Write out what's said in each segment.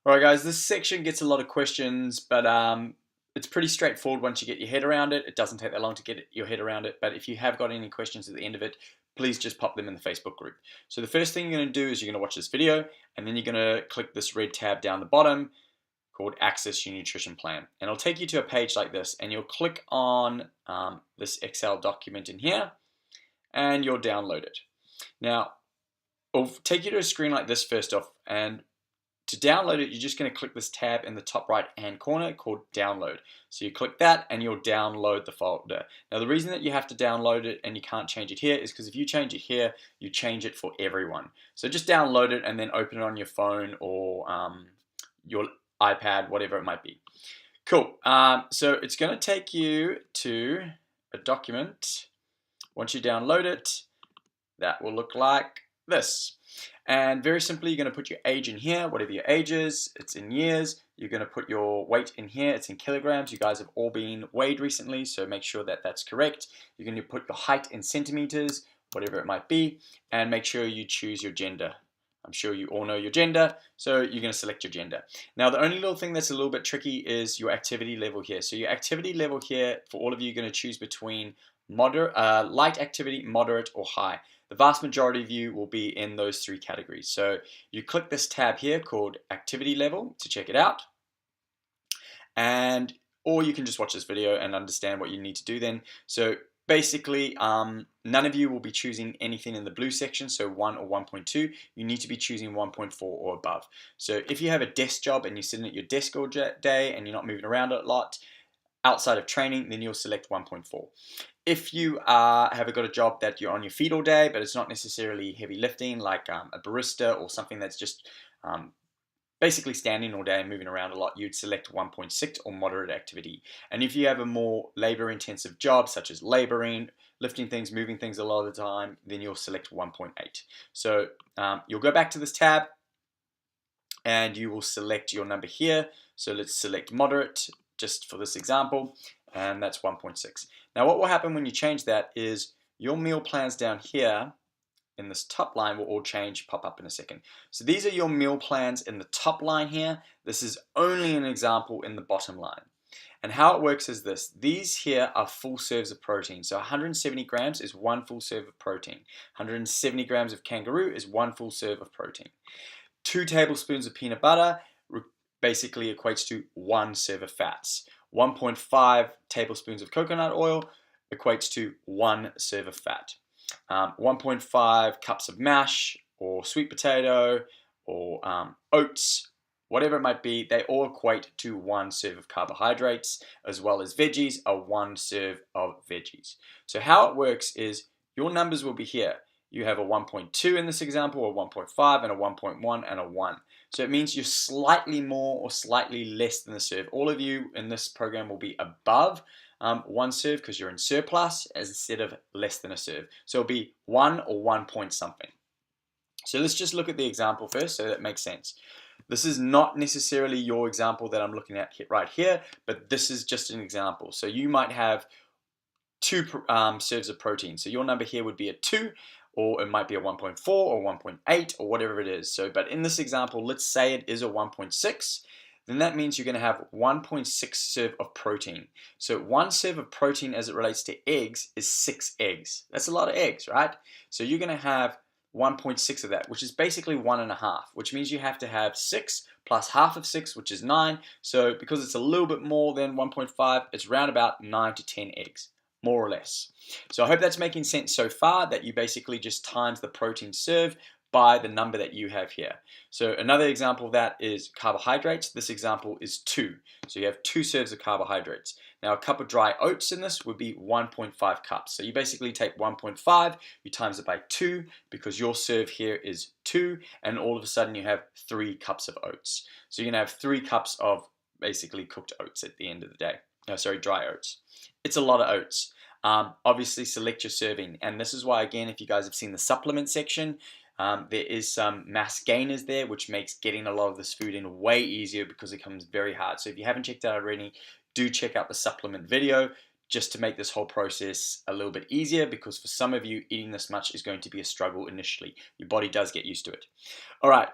Alright guys, this section gets a lot of questions, but it's pretty straightforward once you get your head around it. It doesn't take that long to get your head around it, but if you have got any questions at the end of it, please just pop them in the Facebook group. So the first thing you're going to do is you're going to watch this video, and then you're going to click this red tab down the bottom called Access Your Nutrition Plan. And it'll take you to a page like this, and you'll click on this Excel document in here, and you'll download it. Now, it'll take you to a screen like this first off, and to download it, you're just going to click this tab in the top right hand corner called download. So you click that and you'll download the folder. Now the reason that you have to download it and you can't change it here is because if you change it here, you change it for everyone. So just download it and then open it on your phone or your iPad, whatever it might be. Cool. So it's going to take you to a document. Once you download it, that will look like this. And very simply, you're going to put your age in here, whatever your age is, it's in years. You're going to put your weight in here, it's in kilograms. You guys have all been weighed recently, so make sure that that's correct. You're going to put your height in centimeters, whatever it might be, and make sure you choose your gender. I'm sure you all know your gender, so you're going to select your gender. Now, the only little thing that's a little bit tricky is your activity level here. So your activity level here, for all of you, you're going to choose between moderate, light activity, moderate, or high. The vast majority of you will be in those three categories. So you click this tab here called activity level to check it out. Or you can just watch this video and understand what you need to do then. So basically, none of you will be choosing anything in the blue section, so 1 or 1.2. You need to be choosing 1.4 or above. So if you have a desk job and you're sitting at your desk all day and you're not moving around a lot, outside of training, then you'll select 1.4. If you have got a job that you're on your feet all day, but it's not necessarily heavy lifting, like a barista or something that's just basically standing all day and moving around a lot, you'd select 1.6 or moderate activity. And if you have a more labor-intensive job, such as laboring, lifting things, moving things a lot of the time, then you'll select 1.8. So you'll go back to this tab, and you will select your number here. So let's select moderate, just for this example, and that's 1.6. Now what will happen when you change that is your meal plans down here in this top line will all change, pop up in a second. So these are your meal plans in the top line here. This is only an example in the bottom line. And how it works is this. These here are full serves of protein. So 170 grams is one full serve of protein. 170 grams of kangaroo is one full serve of protein. 2 tablespoons of peanut butter basically equates to 1 serve of fats. 1.5 tablespoons of coconut oil equates to 1 serve of fat. 1.5 cups of mash or sweet potato or oats, whatever it might be, they all equate to 1 serve of carbohydrates, as well as veggies are 1 serve of veggies. So how it works is your numbers will be here. You have a 1.2 in this example, a 1.5 and a 1.1 and a 1. So it means you're slightly more or slightly less than the serve. All of you in this program will be above 1 serve because you're in surplus instead of less than a serve. So it'll be 1 or 1 point something. So let's just look at the example first so that makes sense. This is not necessarily your example that I'm looking at right here, but this is just an example. So you might have 2 serves of protein. So your number here would be a 2, or it might be a 1.4 or 1.8 or whatever it is. So, but in this example, let's say it is a 1.6, then that means you're going to have 1.6 serve of protein. So 1 serve of protein as it relates to eggs is 6 eggs. That's a lot of eggs, right? So you're going to have 1.6 of that, which is basically 1.5, which means you have to have 6 plus half of 6, which is 9. So because it's a little bit more than 1.5, it's around about 9 to 10 eggs. More or less. So I hope that's making sense so far, that you basically just times the protein serve by the number that you have here. So another example of that is carbohydrates. This example is 2. So you have 2 serves of carbohydrates. Now a cup of dry oats in this would be 1.5 cups. So you basically take 1.5, you times it by 2 because your serve here is 2, and all of a sudden you have 3 cups of oats. So you're going to have 3 cups of basically cooked oats at the end of the day. No, sorry, dry oats. It's a lot of oats. Obviously select your serving, and this is why, again, if you guys have seen the supplement section, there is some mass gainers there, which makes getting a lot of this food in way easier because it comes very hard. So if you haven't checked out already, do check out the supplement video. just to make this whole process a little bit easier, because for some of you, eating this much is going to be a struggle initially. Your body does get used to it. All right,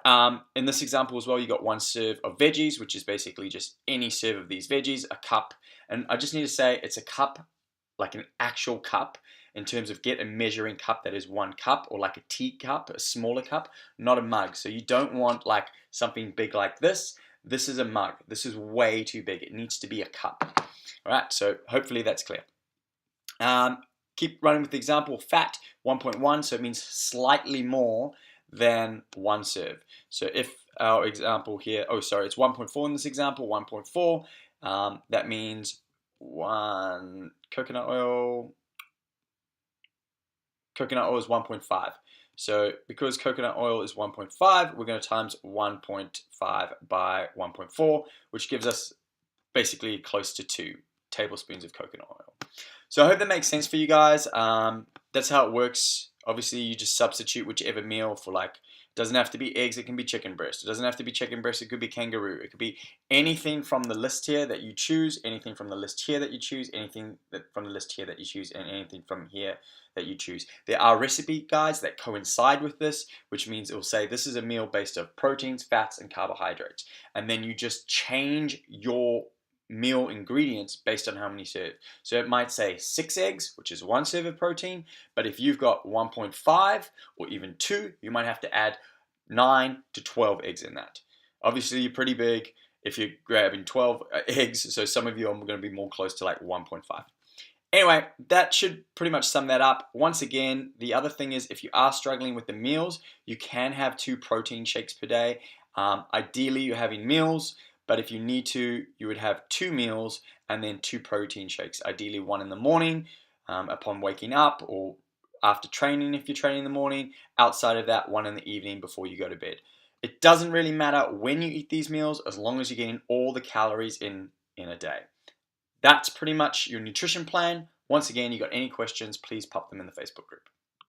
in this example as well, you got 1 serve of veggies, which is basically just any serve of these veggies, a cup. And I just need to say it's a cup, like an actual cup, in terms of get a measuring cup that is 1 cup, or like a tea cup, a smaller cup, not a mug. So you don't want like something big like this. This is a mug. This is way too big. It needs to be a cup. All right, so hopefully that's clear. Keep running with the example. Fat, 1.1, so it means slightly more than 1 serve. So if our example here, it's 1.4 in this example, 1.4, that means 1 coconut oil. Coconut oil is 1.5. So because coconut oil is 1.5, we're going to times 1.5 by 1.4, which gives us basically close to 2 tablespoons of coconut oil. So I hope that makes sense for you guys. That's how it works. Obviously, you just substitute whichever meal for, like, it doesn't have to be eggs, it can be chicken breast. It doesn't have to be chicken breast, it could be kangaroo. It could be anything from the list here that you choose, anything from the list here that you choose, anything from the list here that you choose, and anything from here that you choose. There are recipe guides that coincide with this, which means it will say this is a meal based on proteins, fats, and carbohydrates. And then you just change your meal ingredients based on how many serves. So it might say 6 eggs, which is 1 serve of protein, but if you've got 1.5 or even 2, you might have to add 9 to 12 eggs in that. Obviously, you're pretty big if you're grabbing 12 eggs, so some of you are going to be more close to like 1.5. Anyway, that should pretty much sum that up. Once again, the other thing is, if you are struggling with the meals, you can have 2 protein shakes per day. Ideally, you're having meals, but if you need to, you would have 2 meals and then 2 protein shakes. Ideally, 1 in the morning upon waking up, or after training if you're training in the morning. Outside of that, 1 in the evening before you go to bed. It doesn't really matter when you eat these meals, as long as you're getting all the calories in a day. That's pretty much your nutrition plan. Once again, you got any questions, please pop them in the Facebook group.